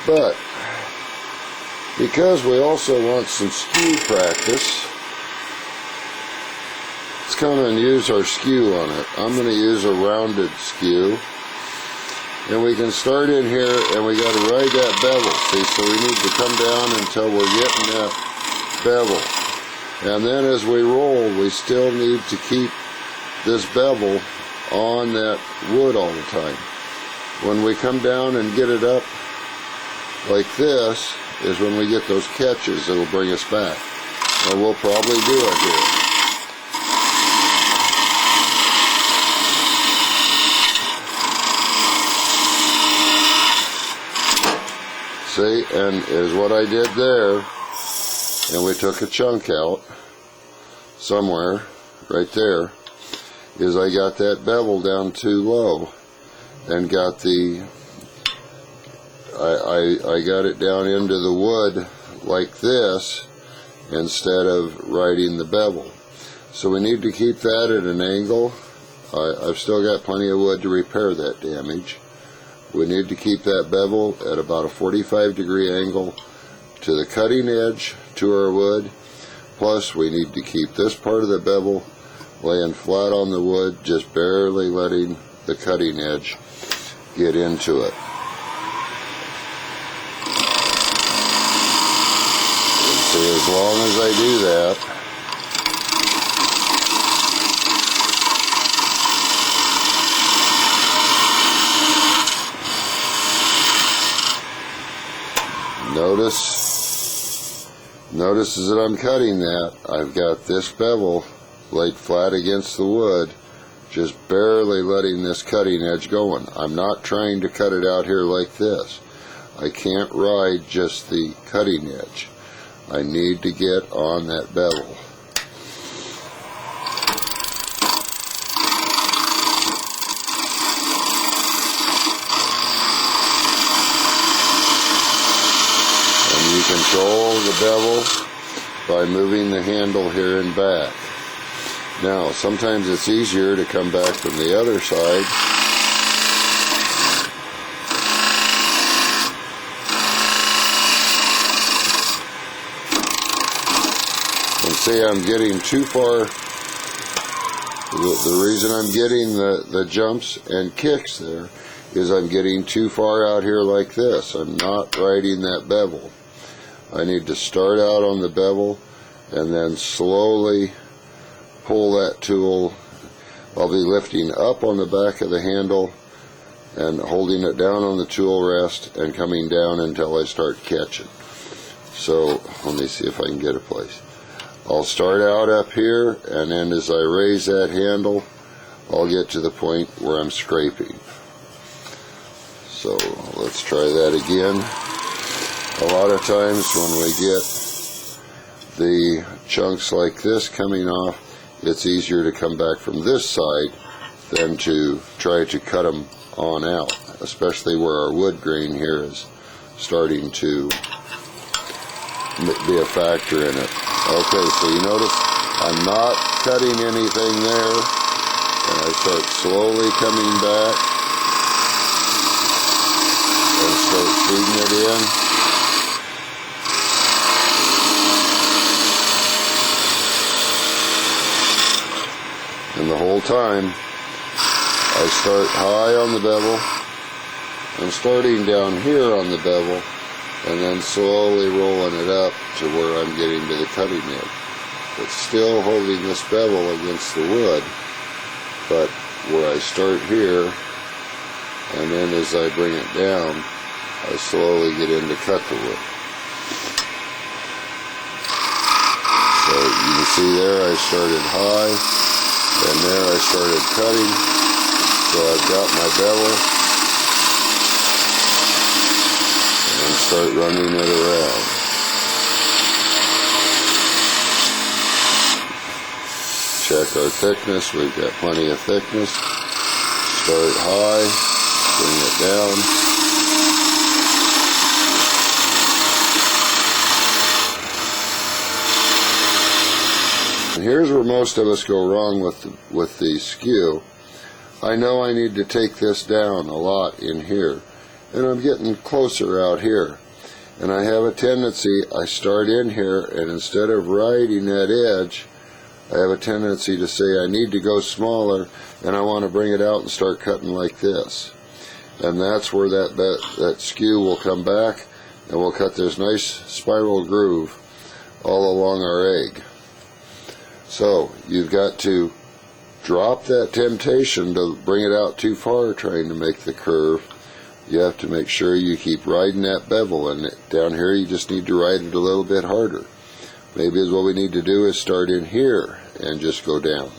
But because we also want some skew practice, let's come and use our skew on it. I'm going to use a rounded skew. And we can start in here, and we got to ride that bevel. See, so we need to come down until we're getting that bevel. And then as we roll, we still need to keep this bevel on that wood all the time. When we come down and get it up like this is when we get those catches that'll bring us back. And we'll probably do it here. See, and is what I did there, and we took a chunk out somewhere right there, is I got that bevel down too low and got the I got it down into the wood like this instead of riding the bevel. So we need to keep that at an angle. I've still got plenty of wood to repair that damage. We need to keep that bevel at about a 45-degree angle to the cutting edge to our wood. Plus we need to keep this part of the bevel laying flat on the wood, just barely letting the cutting edge get into it. And see, as long as I do that, notice as I'm cutting that, I've got this bevel laid flat against the wood, just barely letting this cutting edge going. I'm not trying to cut it out here like this. I can't ride just the cutting edge. I need to get on that bevel. You control the bevel by moving the handle here and back. Now, sometimes it's easier to come back from the other side. And see, I'm getting too far. The reason I'm getting the jumps and kicks there is I'm getting too far out here like this. I'm not riding that bevel. I need to start out on the bevel and then slowly pull that tool. I'll be lifting up on the back of the handle and holding it down on the tool rest and coming down until I start catching. So let me see if I can get a place. I'll start out up here, and then as I raise that handle, I'll get to the point where I'm scraping. So let's try that again. A lot of times when we get the chunks like this coming off, it's easier to come back from this side than to try to cut them on out, especially where our wood grain here is starting to be a factor in it. Okay, so you notice I'm not cutting anything there, and I start slowly coming back and start feeding it in. And the whole time, I start high on the bevel, I'm starting down here on the bevel, and then slowly rolling it up to where I'm getting to the cutting edge. But still holding this bevel against the wood, but where I start here, and then as I bring it down, I slowly get in to cut the wood. So you can see there I started high, and there I started cutting, so I've got my bevel, and start running it around. Check our thickness, we've got plenty of thickness. Start high, bring it down. And here's where most of us go wrong with the skew. I know I need to take this down a lot in here, and I'm getting closer out here. And I have a tendency, I start in here, and instead of riding that edge, I have a tendency to say I need to go smaller, and I want to bring it out and start cutting like this. And that's where that skew will come back, and we'll cut this nice spiral groove all along our egg. So you've got to drop that temptation to bring it out too far trying to make the curve. You have to make sure you keep riding that bevel, and down here you just need to ride it a little bit harder. Maybe what we need to do is start in here and just go down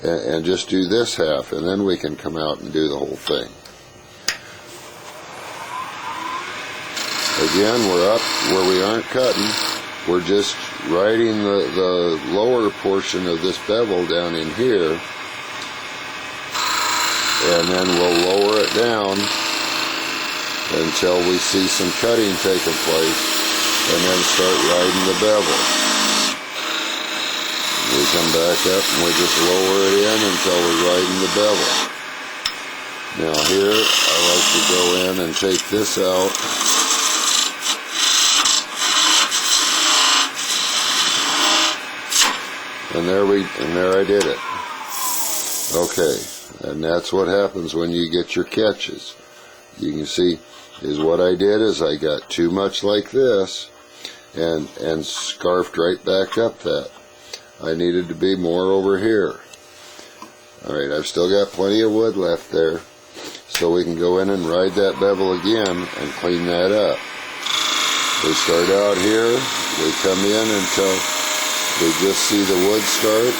and just do this half, and then we can come out and do the whole thing. Again, we're up where we aren't cutting. We're just riding the lower portion of this bevel down in here, and then we'll lower it down until we see some cutting taking place, and then start riding the bevel. We come back up and we just lower it in until we're riding the bevel. Now here, I like to go in and take this out. And there I did it. Okay, and that's what happens when you get your catches. You can see is what I did is I got too much like this and scarfed right back up that. I needed to be more over here. Alright, I've still got plenty of wood left there, so we can go in and ride that bevel again and clean that up. We start out here, we come in until we just see the wood start.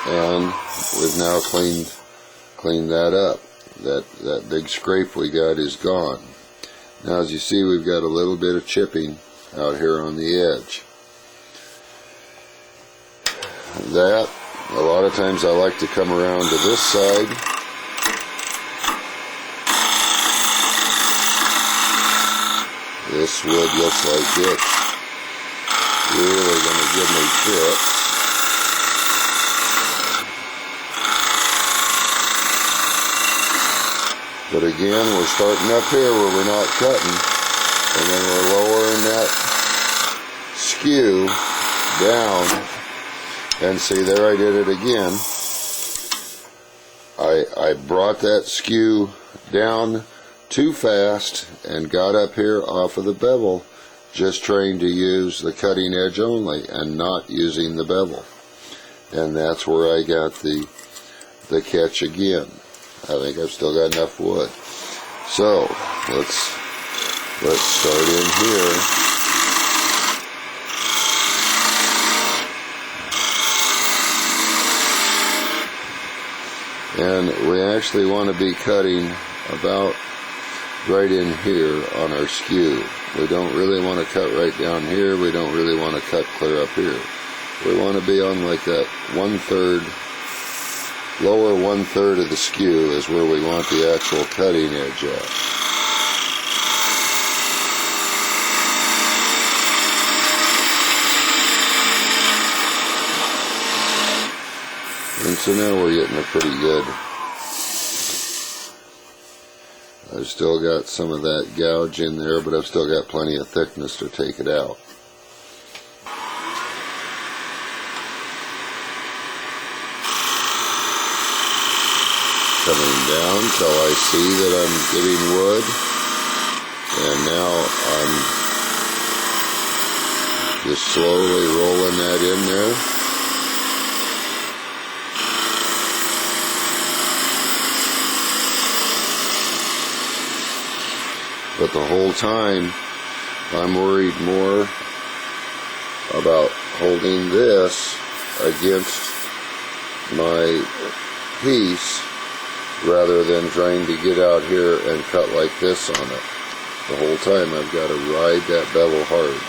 And we've now cleaned that up. That big scrape we got is gone. Now as you see, we've got a little bit of chipping out here on the edge. That, a lot of times I like to come around to this side. This wood looks like it's really going to give me fits. But again, we're starting up here where we're not cutting, and then we're lowering that skew down, and see, there I did it again. I brought that skew down too fast and got up here off of the bevel, just trying to use the cutting edge only and not using the bevel. And that's where I got the catch again. I think I've still got enough wood. So let's start in here. And we actually want to be cutting about right in here on our skew. We don't really want to cut right down here. We don't really want to cut clear up here. We want to be on like that 1/3, lower 1/3 of the skew is where we want the actual cutting edge at. And so now we're getting a pretty good. I've still got some of that gouge in there, but I've still got plenty of thickness to take it out. Coming down till I see that I'm getting wood, and now I'm just slowly rolling that in there. But the whole time I'm worried more about holding this against my piece rather than trying to get out here and cut like this on it. The whole time I've got to ride that bevel hard.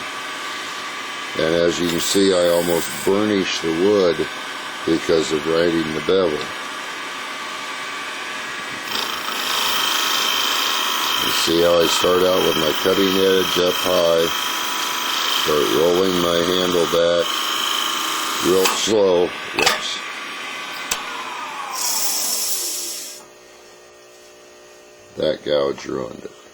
And as you can see, I almost burnish the wood because of riding the bevel. You see how I start out with my cutting edge up high, Start rolling my handle back real slow. Whoops. That gouge ruined it.